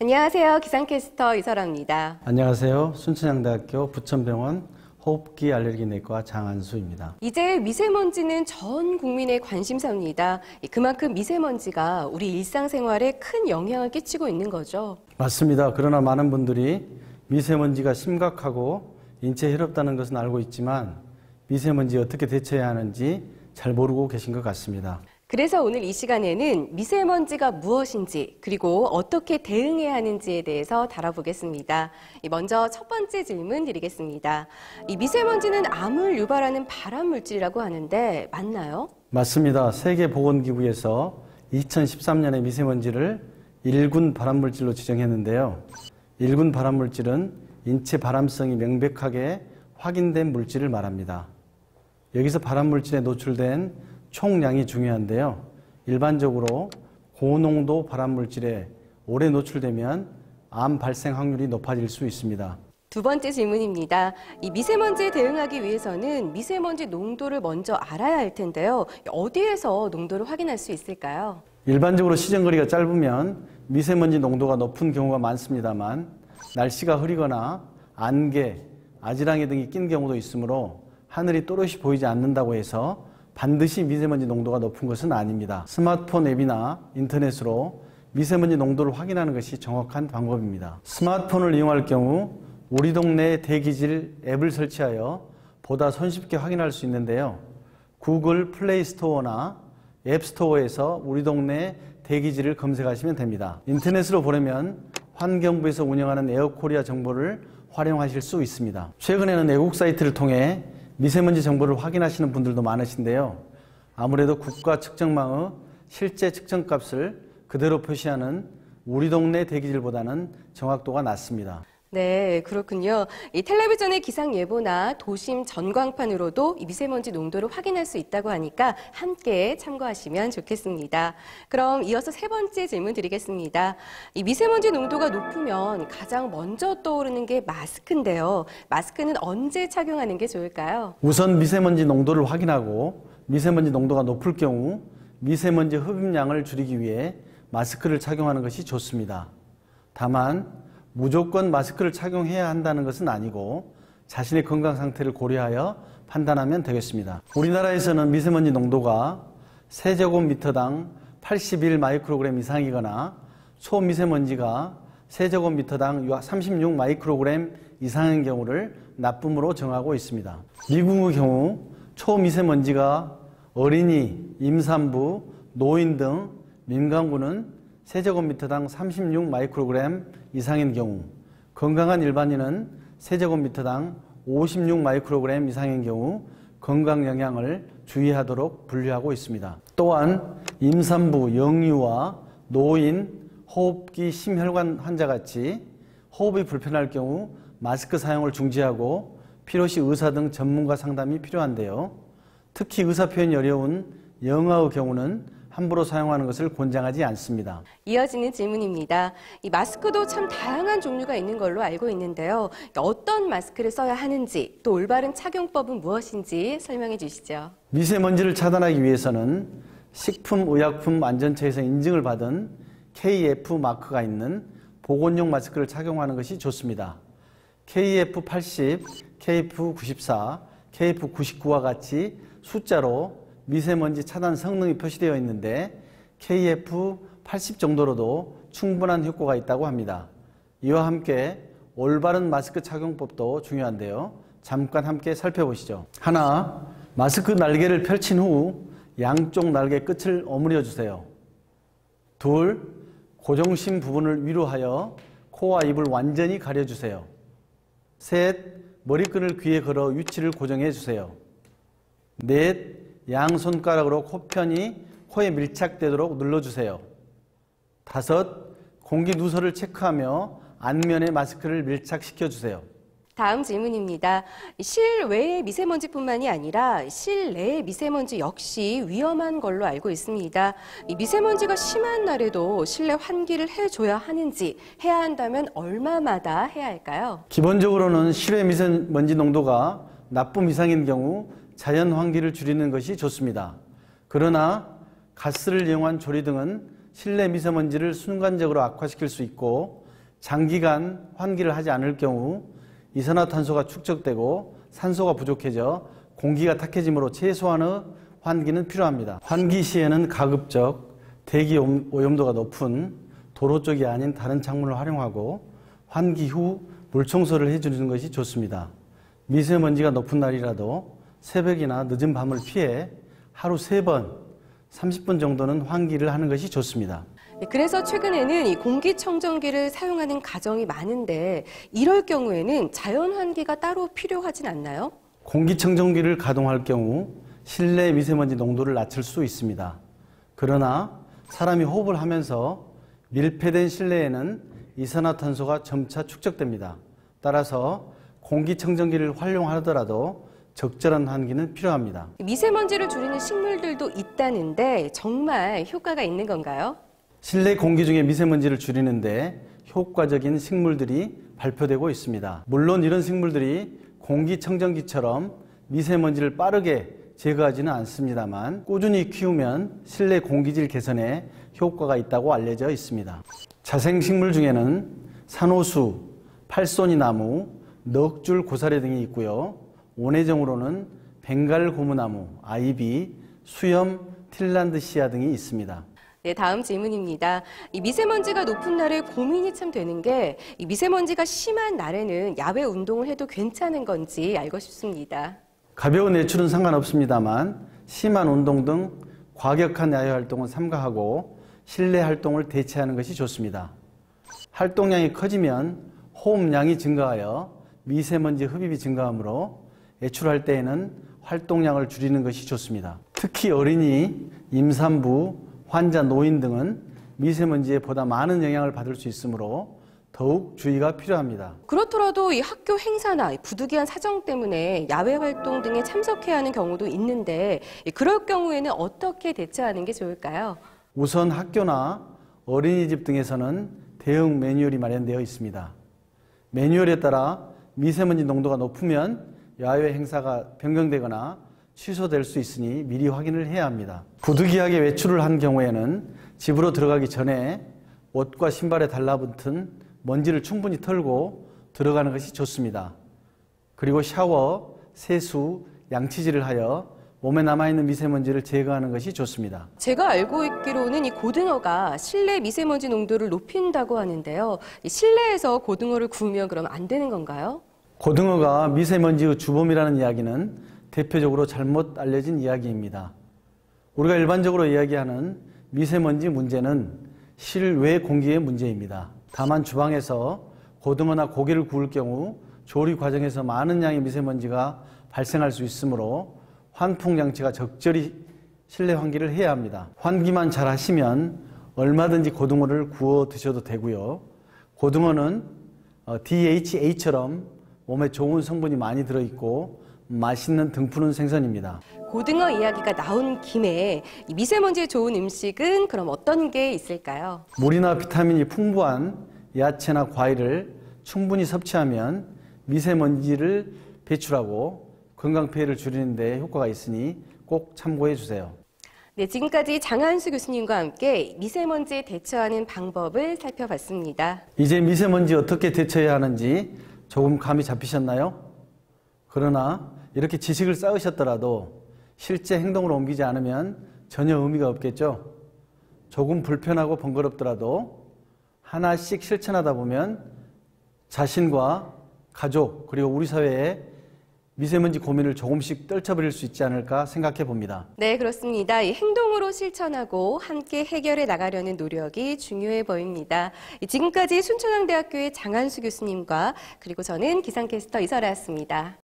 안녕하세요. 기상캐스터 이설아입니다. 안녕하세요. 순천향대학교 부천병원 호흡기 알레르기 내과 장한수입니다. 이제 미세먼지는 전 국민의 관심사입니다. 그만큼 미세먼지가 우리 일상생활에 큰 영향을 끼치고 있는 거죠. 맞습니다. 그러나 많은 분들이 미세먼지가 심각하고 인체에 해롭다는 것은 알고 있지만 미세먼지에 어떻게 대처해야 하는지 잘 모르고 계신 것 같습니다. 그래서 오늘 이 시간에는 미세먼지가 무엇인지 그리고 어떻게 대응해야 하는지에 대해서 다뤄보겠습니다. 먼저 첫 번째 질문 드리겠습니다. 이 미세먼지는 암을 유발하는 발암 물질이라고 하는데 맞나요? 맞습니다. 세계보건기구에서 2013년에 미세먼지를 1군 발암물질로 지정했는데요. 1군 발암물질은 인체 발암성이 명백하게 확인된 물질을 말합니다. 여기서 발암물질에 노출된 총량이 중요한데요. 일반적으로 고농도 발암물질에 오래 노출되면 암 발생 확률이 높아질 수 있습니다. 두 번째 질문입니다. 이 미세먼지에 대응하기 위해서는 미세먼지 농도를 먼저 알아야 할 텐데요. 어디에서 농도를 확인할 수 있을까요? 일반적으로 시정거리가 짧으면 미세먼지 농도가 높은 경우가 많습니다만 날씨가 흐리거나 안개, 아지랑이 등이 낀 경우도 있으므로 하늘이 또렷이 보이지 않는다고 해서 반드시 미세먼지 농도가 높은 것은 아닙니다. 스마트폰 앱이나 인터넷으로 미세먼지 농도를 확인하는 것이 정확한 방법입니다. 스마트폰을 이용할 경우 우리 동네 대기질 앱을 설치하여 보다 손쉽게 확인할 수 있는데요. 구글 플레이 스토어나 앱 스토어에서 우리 동네 대기질을 검색하시면 됩니다. 인터넷으로 보려면 환경부에서 운영하는 에어코리아 정보를 활용하실 수 있습니다. 최근에는 애국 사이트를 통해 미세먼지 정보를 확인하시는 분들도 많으신데요. 아무래도 국가 측정망의 실제 측정값을 그대로 표시하는 우리 동네 대기질보다는 정확도가 낮습니다. 네, 그렇군요. 이 텔레비전의 기상 예보나 도심 전광판으로도 이 미세먼지 농도를 확인할 수 있다고 하니까 함께 참고하시면 좋겠습니다. 그럼 이어서 세 번째 질문 드리겠습니다. 이 미세먼지 농도가 높으면 가장 먼저 떠오르는 게 마스크인데요. 마스크는 언제 착용하는 게 좋을까요? 우선 미세먼지 농도를 확인하고 미세먼지 농도가 높을 경우 미세먼지 흡입량을 줄이기 위해 마스크를 착용하는 것이 좋습니다. 다만 무조건 마스크를 착용해야 한다는 것은 아니고 자신의 건강 상태를 고려하여 판단하면 되겠습니다. 우리나라에서는 미세먼지 농도가 세제곱미터당 81 마이크로그램 이상이거나 초미세먼지가 세제곱미터당 36 마이크로그램 이상인 경우를 나쁨으로 정하고 있습니다. 미국의 경우 초미세먼지가 어린이, 임산부, 노인 등 민간군은 세제곱미터당 36 마이크로그램 이상인 경우, 건강한 일반인은 세제곱미터당 56 마이크로그램 이상인 경우 건강 영향을 주의하도록 분류하고 있습니다. 또한 임산부, 영유아, 노인, 호흡기 심혈관 환자같이 호흡이 불편할 경우 마스크 사용을 중지하고 필요시 의사 등 전문가 상담이 필요한데요. 특히 의사 표현이 어려운 영아의 경우는 함부로 사용하는 것을 권장하지 않습니다. 이어지는 질문입니다. 이 마스크도 참 다양한 종류가 있는 걸로 알고 있는데요. 어떤 마스크를 써야 하는지 또 올바른 착용법은 무엇인지 설명해 주시죠. 미세먼지를 차단하기 위해서는 식품의약품안전처에서 인증을 받은 KF 마크가 있는 보건용 마스크를 착용하는 것이 좋습니다. KF80, KF94, KF99와 같이 숫자로 미세먼지 차단 성능이 표시되어 있는데 KF80 정도로도 충분한 효과가 있다고 합니다. 이와 함께 올바른 마스크 착용법도 중요한데요. 잠깐 함께 살펴보시죠. 하나, 마스크 날개를 펼친 후 양쪽 날개 끝을 오므려 주세요. 둘, 고정심 부분을 위로 하여 코와 입을 완전히 가려주세요. 셋, 머리끈을 귀에 걸어 위치를 고정해 주세요. 넷, 양손가락으로 코편이 코에 밀착되도록 눌러주세요. 다섯, 공기 누설을 체크하며 안면에 마스크를 밀착시켜주세요. 다음 질문입니다. 실외의 미세먼지뿐만이 아니라 실내의 미세먼지 역시 위험한 걸로 알고 있습니다. 이 미세먼지가 심한 날에도 실내 환기를 해줘야 하는지, 해야 한다면 얼마마다 해야 할까요? 기본적으로는 실외 미세먼지 농도가 나쁨 이상인 경우 자연 환기를 줄이는 것이 좋습니다. 그러나 가스를 이용한 조리 등은 실내 미세먼지를 순간적으로 악화시킬 수 있고 장기간 환기를 하지 않을 경우 이산화탄소가 축적되고 산소가 부족해져 공기가 탁해짐으로 최소한의 환기는 필요합니다. 환기 시에는 가급적 대기 오염도가 높은 도로 쪽이 아닌 다른 창문을 활용하고 환기 후 물청소를 해주는 것이 좋습니다. 미세먼지가 높은 날이라도 새벽이나 늦은 밤을 피해 하루 3번, 30분 정도는 환기를 하는 것이 좋습니다. 그래서 최근에는 이 공기청정기를 사용하는 가정이 많은데 이럴 경우에는 자연 환기가 따로 필요하진 않나요? 공기청정기를 가동할 경우 실내 미세먼지 농도를 낮출 수 있습니다. 그러나 사람이 호흡을 하면서 밀폐된 실내에는 이산화탄소가 점차 축적됩니다. 따라서 공기청정기를 활용하더라도 적절한 환기는 필요합니다. 미세먼지를 줄이는 식물들도 있다는데 정말 효과가 있는 건가요? 실내 공기 중에 미세먼지를 줄이는데 효과적인 식물들이 발표되고 있습니다. 물론 이런 식물들이 공기청정기처럼 미세먼지를 빠르게 제거하지는 않습니다만 꾸준히 키우면 실내 공기질 개선에 효과가 있다고 알려져 있습니다. 자생식물 중에는 산호수, 팔손이나무, 넋줄 고사리 등이 있고요. 원예종으로는 벵갈 고무나무, 아이비, 수염, 틸란드시아 등이 있습니다. 네, 다음 질문입니다. 이 미세먼지가 높은 날에 고민이 참 되는 게 이 미세먼지가 심한 날에는 야외 운동을 해도 괜찮은 건지 알고 싶습니다. 가벼운 외출은 상관없습니다만 심한 운동 등 과격한 야외 활동은 삼가하고 실내 활동을 대체하는 것이 좋습니다. 활동량이 커지면 호흡량이 증가하여 미세먼지 흡입이 증가하므로 외출할 때에는 활동량을 줄이는 것이 좋습니다. 특히 어린이, 임산부, 환자, 노인 등은 미세먼지에 보다 많은 영향을 받을 수 있으므로 더욱 주의가 필요합니다. 그렇더라도 이 학교 행사나 부득이한 사정 때문에 야외 활동 등에 참석해야 하는 경우도 있는데 그럴 경우에는 어떻게 대처하는 게 좋을까요? 우선 학교나 어린이집 등에서는 대응 매뉴얼이 마련되어 있습니다. 매뉴얼에 따라 미세먼지 농도가 높으면 야외 행사가 변경되거나 취소될 수 있으니 미리 확인을 해야 합니다. 부득이하게 외출을 한 경우에는 집으로 들어가기 전에 옷과 신발에 달라붙은 먼지를 충분히 털고 들어가는 것이 좋습니다. 그리고 샤워, 세수, 양치질을 하여 몸에 남아있는 미세먼지를 제거하는 것이 좋습니다. 제가 알고 있기로는 이 고등어가 실내 미세먼지 농도를 높인다고 하는데요. 이 실내에서 고등어를 구우면 그럼 안 되는 건가요? 고등어가 미세먼지의 주범이라는 이야기는 대표적으로 잘못 알려진 이야기입니다. 우리가 일반적으로 이야기하는 미세먼지 문제는 실외 공기의 문제입니다. 다만 주방에서 고등어나 고기를 구울 경우 조리 과정에서 많은 양의 미세먼지가 발생할 수 있으므로 환풍장치가 적절히 실내 환기를 해야 합니다. 환기만 잘 하시면 얼마든지 고등어를 구워 드셔도 되고요. 고등어는 DHA처럼 몸에 좋은 성분이 많이 들어있고 맛있는 등푸른 생선입니다. 고등어 이야기가 나온 김에 이 미세먼지에 좋은 음식은 그럼 어떤 게 있을까요? 물이나 비타민이 풍부한 야채나 과일을 충분히 섭취하면 미세먼지를 배출하고 건강피해를 줄이는 데 효과가 있으니 꼭 참고해 주세요. 네, 지금까지 장한수 교수님과 함께 미세먼지에 대처하는 방법을 살펴봤습니다. 이제 미세먼지 어떻게 대처해야 하는지 조금 감이 잡히셨나요? 그러나 이렇게 지식을 쌓으셨더라도 실제 행동으로 옮기지 않으면 전혀 의미가 없겠죠. 조금 불편하고 번거롭더라도 하나씩 실천하다 보면 자신과 가족 그리고 우리 사회에 미세먼지 고민을 조금씩 떨쳐버릴 수 있지 않을까 생각해 봅니다. 네, 그렇습니다. 이 행동으로 실천하고 함께 해결해 나가려는 노력이 중요해 보입니다. 지금까지 순천향대학교의 장한수 교수님과 그리고 저는 기상캐스터 이설아였습니다.